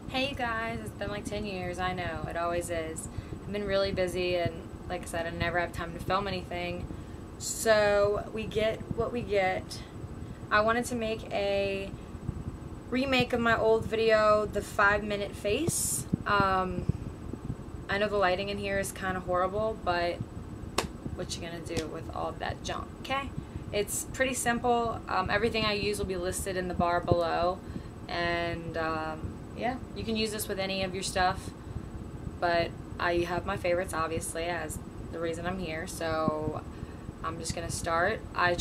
Hey you guys, it's been like 10 years, I know, it always is. I've been really busy and like I said, I never have time to film anything. So we get what we get. I wanted to make a remake of my old video, the 5-minute face. I know the lighting in here is kind of horrible, but what you gonna do with all of that junk, okay? It's pretty simple. Everything I use will be listed in the bar below. And yeah, you can use this with any of your stuff, but I have my favorites obviously as the reason I'm here. So I'm just gonna start. I've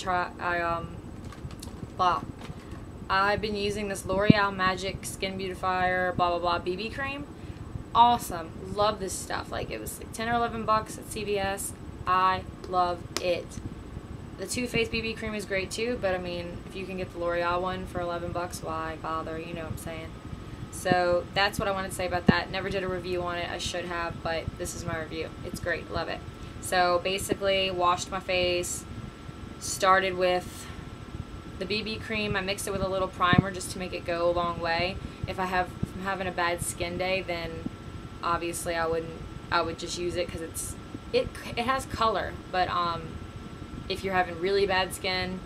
been using this L'Oreal Magic Skin Beautifier blah blah blah BB cream. Awesome, love this stuff. Like it was like 10 or 11 bucks at CVS. I love it. The Too Faced BB cream is great too, but I mean, if you can get the L'Oreal one for 11 bucks, why bother? You know what I'm saying. So that's what I wanted to say about that. Never did a review on it. I should have, but this is my review. It's great. Love it. So basically, washed my face. Started with the BB cream. I mixed it with a little primer just to make it go a long way. If I'm having a bad skin day, then obviously I would just use it because it has color, but if you're having really bad skin,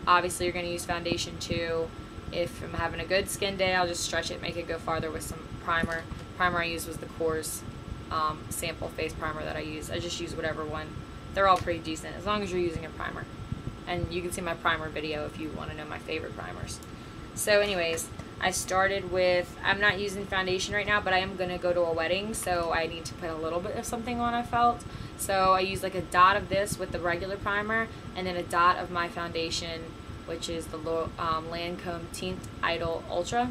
obviously you're going to use foundation too. If I'm having a good skin day, I'll just stretch it, make it go farther with some primer. Primer I used was the Korres sample face primer that I use. I just use whatever one. They're all pretty decent as long as you're using a primer. And you can see my primer video if you want to know my favorite primers. So anyways, I started with, I'm not using foundation right now, but I am going to go to a wedding, so I need to put a little bit of something on, I felt. So I use like a dot of this with the regular primer, and then a dot of my foundation, which is the Lancome Teinte Idole Ultra.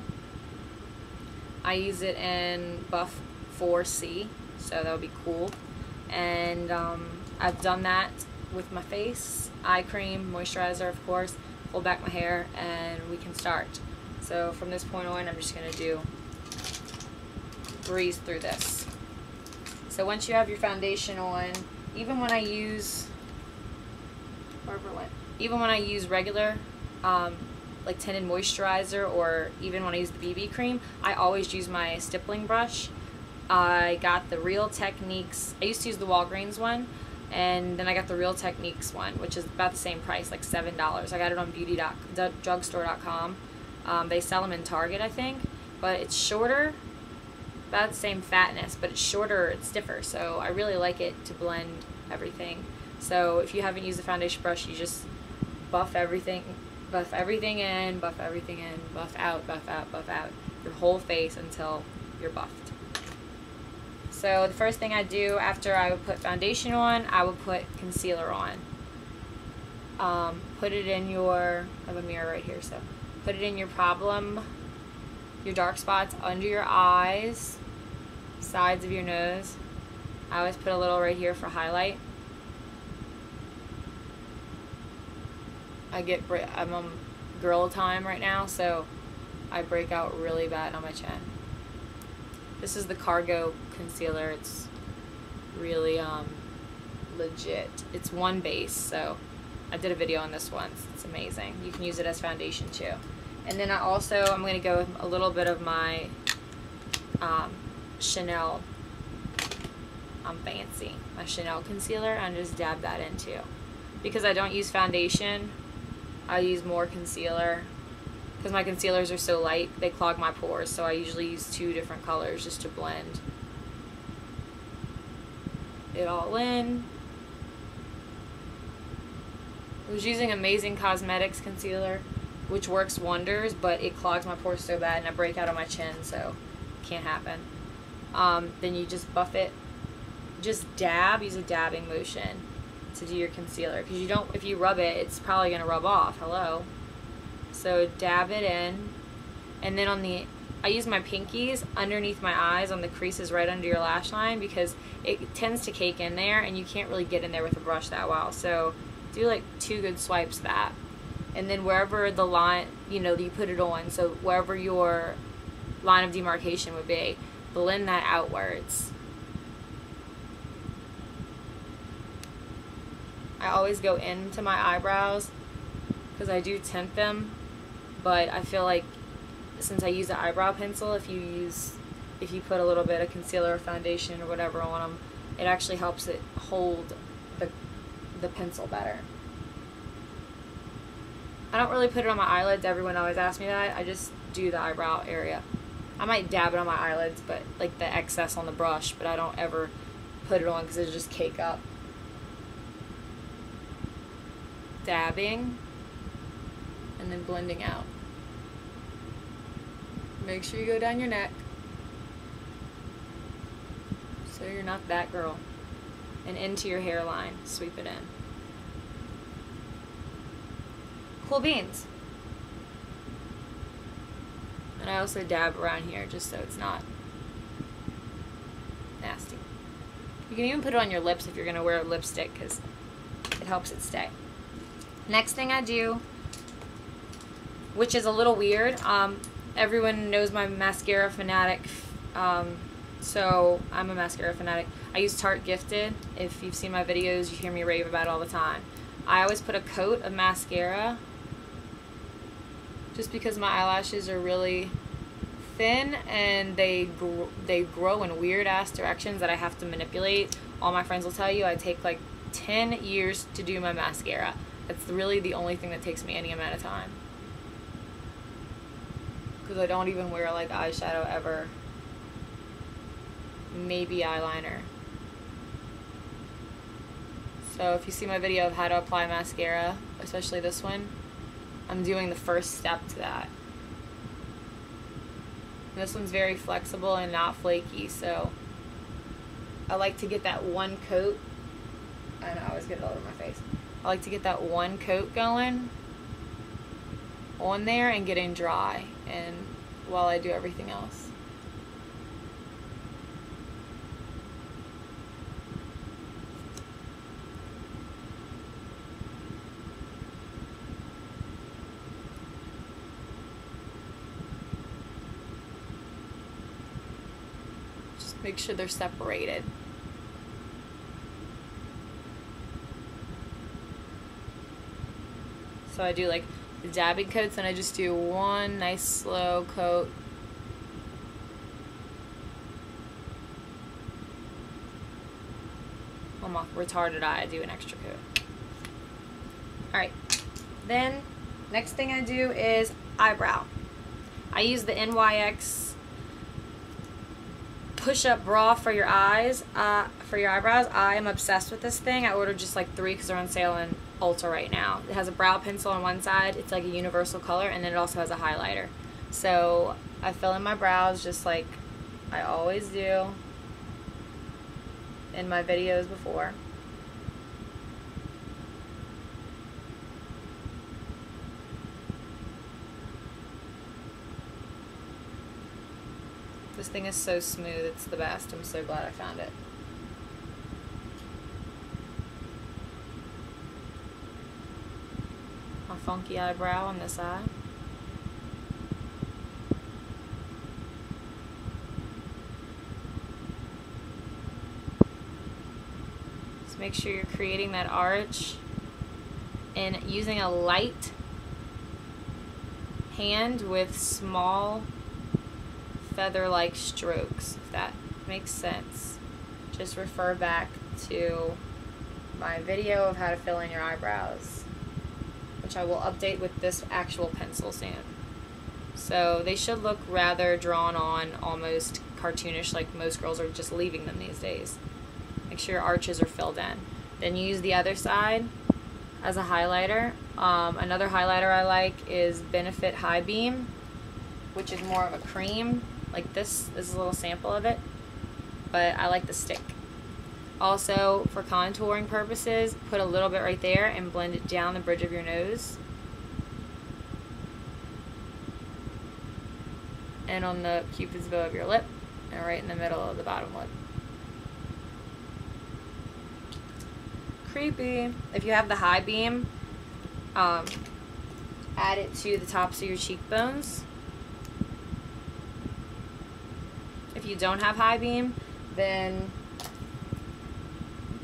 I use it in Buff 4C, so that would be cool. And I've done that with my face, eye cream, moisturizer of course, pull back my hair, and we can start. So from this point on, I'm just going to breeze through this. So once you have your foundation on, even when I use, regular like tinted moisturizer, or even when I use the BB cream, I always use my stippling brush. I got the Real Techniques, I used to use the Walgreens one, and then I got the Real Techniques one, which is about the same price, like $7. I got it on drugstore.com. They sell them in Target, I think, but it's shorter, about the same fatness, but it's shorter, it's stiffer, so I really like it to blend everything. So if you haven't used the foundation brush, you just buff everything in, buff out your whole face until you're buffed. So the first thing I do after I would put foundation on, I would put concealer on. Put it in your, I have a mirror right here, so put it in your dark spots under your eyes, sides of your nose. I always put a little right here for highlight. I'm on girl time right now, so I break out really bad on my chin. This is the Cargo concealer. It's really legit. It's OneBase, so I did a video on this once. It's amazing. You can use it as foundation too. And then I'm going to go with a little bit of my Chanel, I'm fancy, my Chanel concealer, and just dab that in too. Because I don't use foundation, I use more concealer. Because my concealers are so light, they clog my pores, so I usually use 2 different colors just to blend it all in. I was using Amazing Cosmetics concealer, which works wonders, but it clogs my pores so bad and I break out on my chin, so it can't happen. Then you just buff it, just dab, use a dabbing motion to do your concealer, because if you rub it, it's probably going to rub off, hello. So dab it in, and then I use my pinkies underneath my eyes on the creases right under your lash line, because it tends to cake in there and you can't really get in there with a brush that well. So do like 2 good swipes that, and then wherever the line, you put it on, so wherever your line of demarcation would be, blend that outwards. I always go into my eyebrows because I do tint them, but I feel like since I use an eyebrow pencil, if you use if you put a little bit of concealer or foundation or whatever on them, it actually helps it hold the pencil better. I don't really put it on my eyelids. Everyone always asks me that. I just do the eyebrow area. I might dab it on my eyelids, but like the excess on the brush, but I don't ever put it on because it'll just cake up. Dabbing and then blending out. Make sure you go down your neck so you're not that girl. And into your hairline. Sweep it in. Cool beans. And I also dab around here just so it's not nasty. You can even put it on your lips if you're going to wear lipstick because it helps it stay. Next thing I do, which is a little weird, everyone knows my mascara fanatic, so I'm a mascara fanatic. I use Tarte Gifted. If you've seen my videos, you hear me rave about it all the time. I always put a coat of mascara just because my eyelashes are really thin and they grow in weird ass directions that I have to manipulate. All my friends will tell you I take like 10 years to do my mascara. That's really the only thing that takes me any amount of time. Because I don't even wear like eyeshadow ever. Maybe eyeliner. So if you see my video of how to apply mascara, especially this one, I'm doing the first step to that. And this one's very flexible and not flaky, so I like to get that one coat. I know, I always get it all over my face. I like to get that one coat going on there and getting dry, and while I do everything else. Just make sure they're separated. So I do like the dabbing coats, and I just do one nice slow coat. On my retarded eye, I do an extra coat. Alright, then next thing I do is eyebrow. I use the NYX Pushup Bra for your eyes, for your eyebrows. I am obsessed with this thing. I ordered just like 3 because they're on sale in Ulta right now. It has a brow pencil on one side. It's like a universal color, and then it also has a highlighter. So I fill in my brows just like I always do in my videos before. This thing is so smooth, it's the best. I'm so glad I found it. My funky eyebrow on this eye. Just make sure you're creating that arch and using a light hand with small feather-like strokes, if that makes sense. Just refer back to my video of how to fill in your eyebrows, which I will update with this actual pencil soon. So they should look rather drawn on, almost cartoonish, like most girls are just leaving them these days. Make sure your arches are filled in. Then use the other side as a highlighter. Another highlighter I like is Benefit High Beam, which is more of a cream. Like this is a little sample of it, but I like the stick. Also, for contouring purposes, put a little bit right there and blend it down the bridge of your nose. And on the cupid's bow of your lip, and right in the middle of the bottom lip. Creepy. If you have the high beam, add it to the tops of your cheekbones. If you don't have high beam, then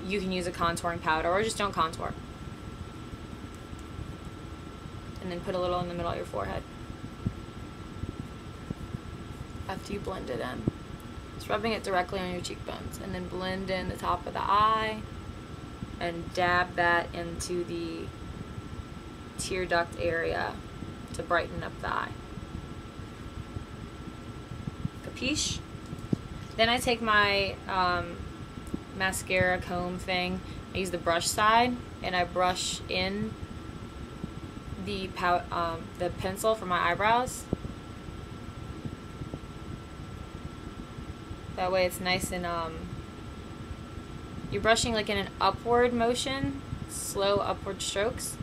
you can use a contouring powder, or just don't contour. And then put a little in the middle of your forehead after you blend it in. Just rubbing it directly on your cheekbones, and then blend in the top of the eye and dab that into the tear duct area to brighten up the eye. Capiche? Then I take my mascara comb thing. I use the brush side, and I brush in the pencil for my eyebrows. That way it's nice and you're brushing like in an upward motion, slow upward strokes,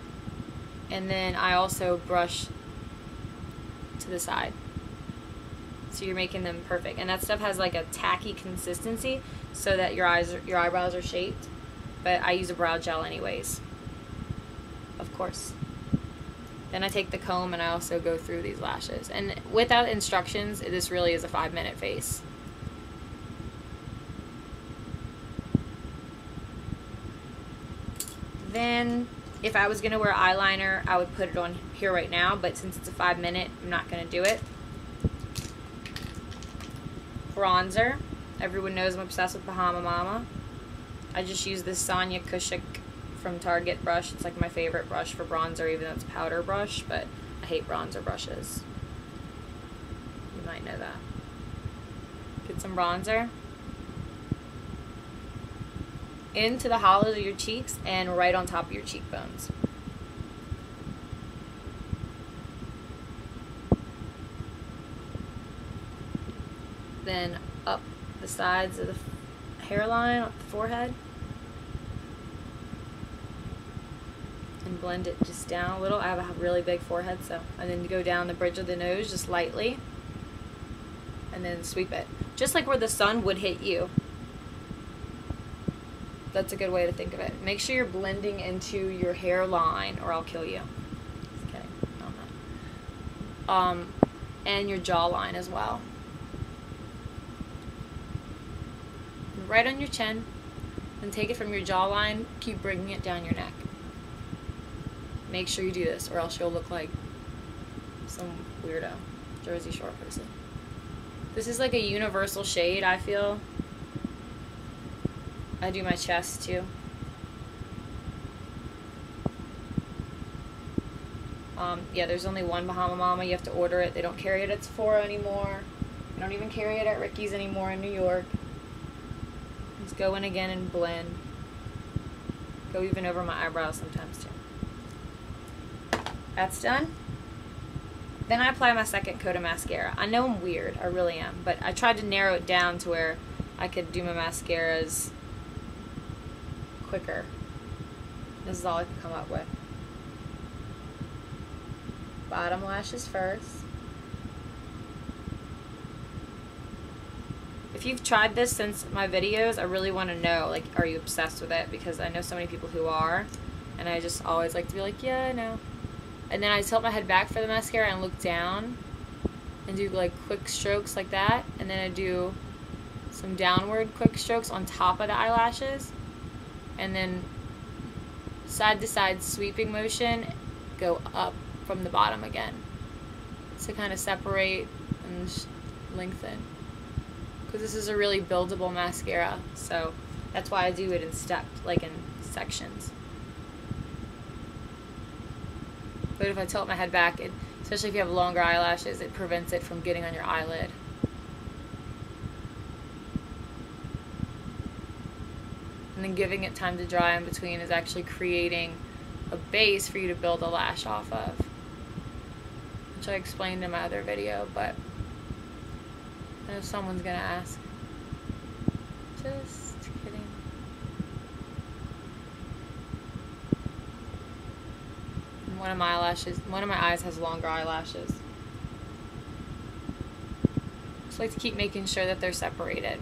and then I also brush to the side. So you're making them perfect, and that stuff has like a tacky consistency so that your eyebrows are shaped. But I use a brow gel anyways, of course. Then I take the comb and I also go through these lashes. And without instructions, this really is a 5-minute face. Then, if I was going to wear eyeliner, I would put it on here right now, but since it's a 5-minute, I'm not going to do it. Bronzer. Everyone knows I'm obsessed with Bahama Mama. I just use this Sonia Kushik from Target brush. It's like my favorite brush for bronzer, even though it's a powder brush, but I hate bronzer brushes. You might know that. Get some bronzer into the hollows of your cheeks and right on top of your cheekbones. Then up the sides of the hairline, up the forehead. And blend it just down a little. I have a really big forehead, so. And then you go down the bridge of the nose just lightly. And then sweep it. Just like where the sun would hit you. That's a good way to think of it. Make sure you're blending into your hairline or I'll kill you. Just kidding. No, I'm not. And your jawline as well. Right on your chin. Then take it from your jawline, keep bringing it down your neck. Make sure you do this or else you'll look like some weirdo Jersey Shore person. This is like a universal shade, I feel. I do my chest too. Yeah, there's only one Bahama Mama. You have to order it. They don't carry it at Sephora anymore. They don't even carry it at Ricky's anymore in New York. Just go in again and blend. Go even over my eyebrows sometimes too. That's done. Then I apply my second coat of mascara. I know I'm weird, I really am, but I tried to narrow it down to where I could do my mascaras quicker. This is all I could come up with. Bottom lashes first. If you've tried this since my videos, I really want to know, like, are you obsessed with it? Because I know so many people who are, and I just always like to be like, yeah, I know. And then I tilt my head back for the mascara and look down and do like quick strokes like that, and then I do some downward quick strokes on top of the eyelashes, and then side to side sweeping motion, go up from the bottom again to kind of separate and lengthen, because this is a really buildable mascara, so that's why I do it in steps, like in sections. But if I tilt my head back, especially if you have longer eyelashes, it prevents it from getting on your eyelid. And then giving it time to dry in between is actually creating a base for you to build a lash off of, which I explained in my other video, but I know someone's gonna ask. Just kidding. And one of my eyes has longer eyelashes. Just like to keep making sure that they're separated.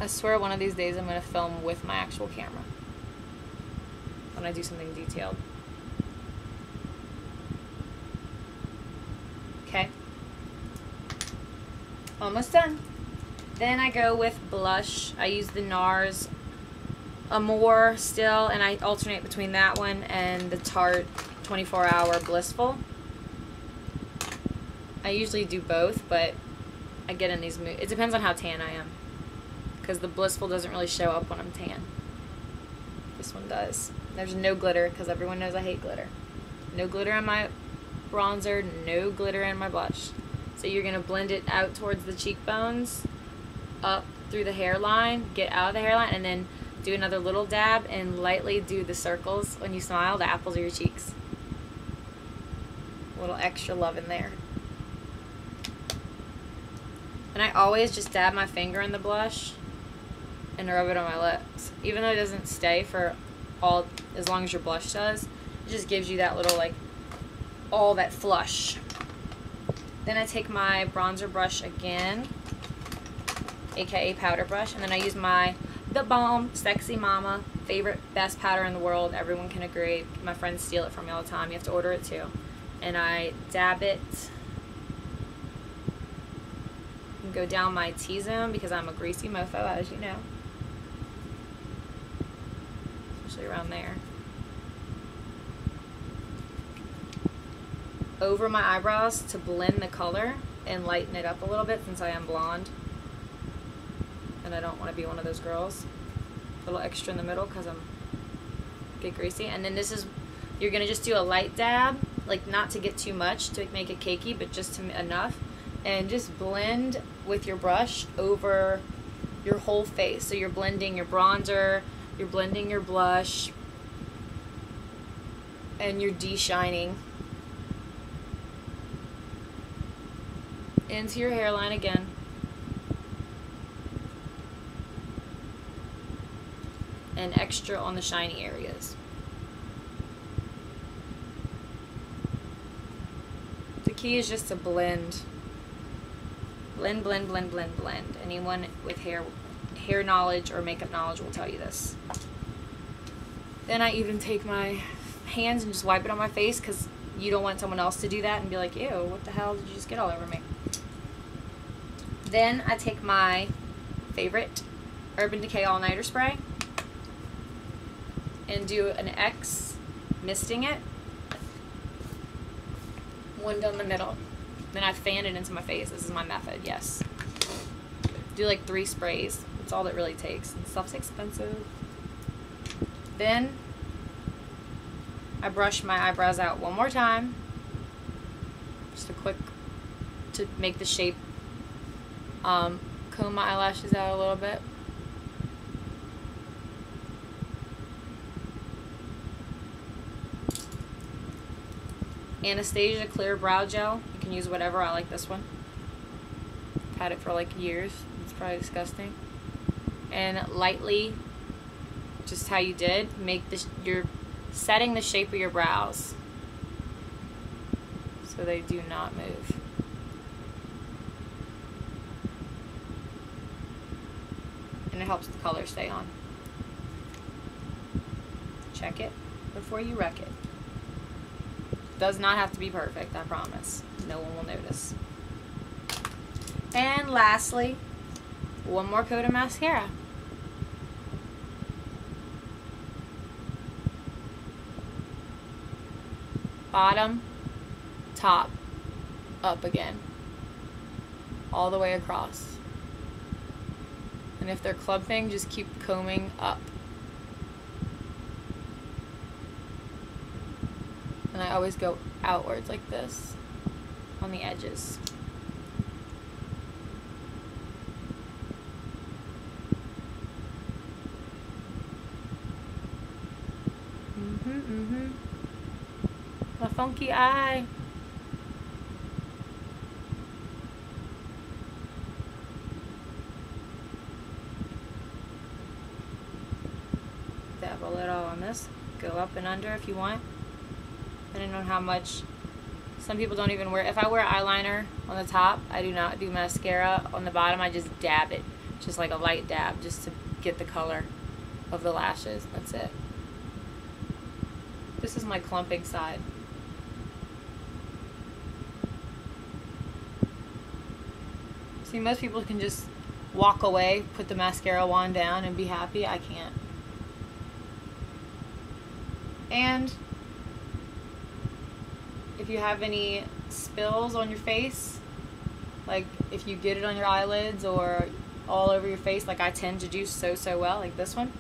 I swear one of these days I'm going to film with my actual camera when I do something detailed. Okay. Almost done. Then I go with blush. I use the Nars AMOUR still, and I alternate between that one and the Tarte 24-hour Blissful. I usually do both, but I get in these moods. It depends on how tan I am, because the Blissful doesn't really show up when I'm tan. This one does. There's no glitter, because everyone knows I hate glitter. No glitter in my bronzer, no glitter in my blush. So you're going to blend it out towards the cheekbones, up through the hairline, get out of the hairline, and then do another little dab and lightly do the circles when you smile, the apples of your cheeks. A little extra love in there. And I always just dab my finger in the blush and rub it on my lips. Even though it doesn't stay for as long as your blush does, it just gives you that little, like, all that flush. Then I take my bronzer brush again, aka powder brush, and then I use the Balm Sexy Mama, favorite, best powder in the world. Everyone can agree. My friends steal it from me all the time. You have to order it too. And I dab it and go down my T-zone because I'm a greasy mofo, as you know. Especially around there. Over my eyebrows to blend the color and lighten it up a little bit since I am blonde. And I don't want to be one of those girls. A little extra in the middle because I'm get greasy. And then you're going to just do a light dab, like not to get too much to make it cakey, but just enough. And just blend with your brush over your whole face. So you're blending your bronzer, you're blending your blush, and you're de-shining into your hairline again. And extra on the shiny areas. The key is just to blend. Blend, blend, blend, blend, blend. Anyone with hair knowledge or makeup knowledge will tell you this. Then I even take my hands and just wipe it on my face because you don't want someone else to do that and be like, ew, what the hell did you just get all over me? Then I take my favorite Urban Decay All-Nighter Spray and do an X, misting it, one down the middle. Then I fan it into my face. This is my method, yes. Do like 3 sprays. That's all that really takes. And stuff's expensive. Then I brush my eyebrows out one more time. Just a quick, to make the shape. Comb my eyelashes out a little bit. Anastasia Clear Brow Gel. You can use whatever. I like this one. I've had it for like years. It's probably disgusting. And lightly, just how you did, make this. You're setting the shape of your brows so they do not move. And it helps the color stay on. Check it before you wreck it. Does not have to be perfect, I promise. No one will notice. And lastly, one more coat of mascara. Bottom, top, up again. All the way across. And if they're clumping, just keep combing up. And I always go outwards like this on the edges. My funky eye. Dab a little on this. Go up and under if you want. Depending on how much. Some people don't even wear. If I wear eyeliner on the top, I do not do mascara on the bottom. I just dab it, just like a light dab, just to get the color of the lashes. That's it. This is my clumping side. See, most people can just walk away, put the mascara wand down, and be happy. I can't. And if you have any spills on your face, like if you get it on your eyelids or all over your face, like I tend to do so well, like this one,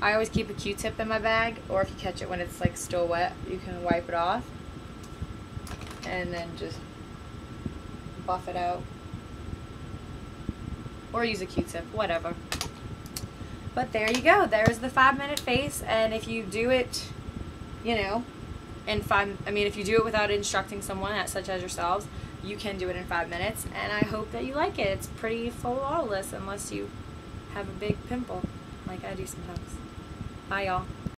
I always keep a Q-tip in my bag, or if you catch it when it's like still wet, you can wipe it off and then just buff it out, or use a Q-tip, whatever. But there you go, there's the 5-minute face. And if you do it, you know, if you do it without instructing someone such as yourselves, you can do it in 5 minutes, and I hope that you like it. It's pretty flawless unless you have a big pimple like I do sometimes. Bye, y'all.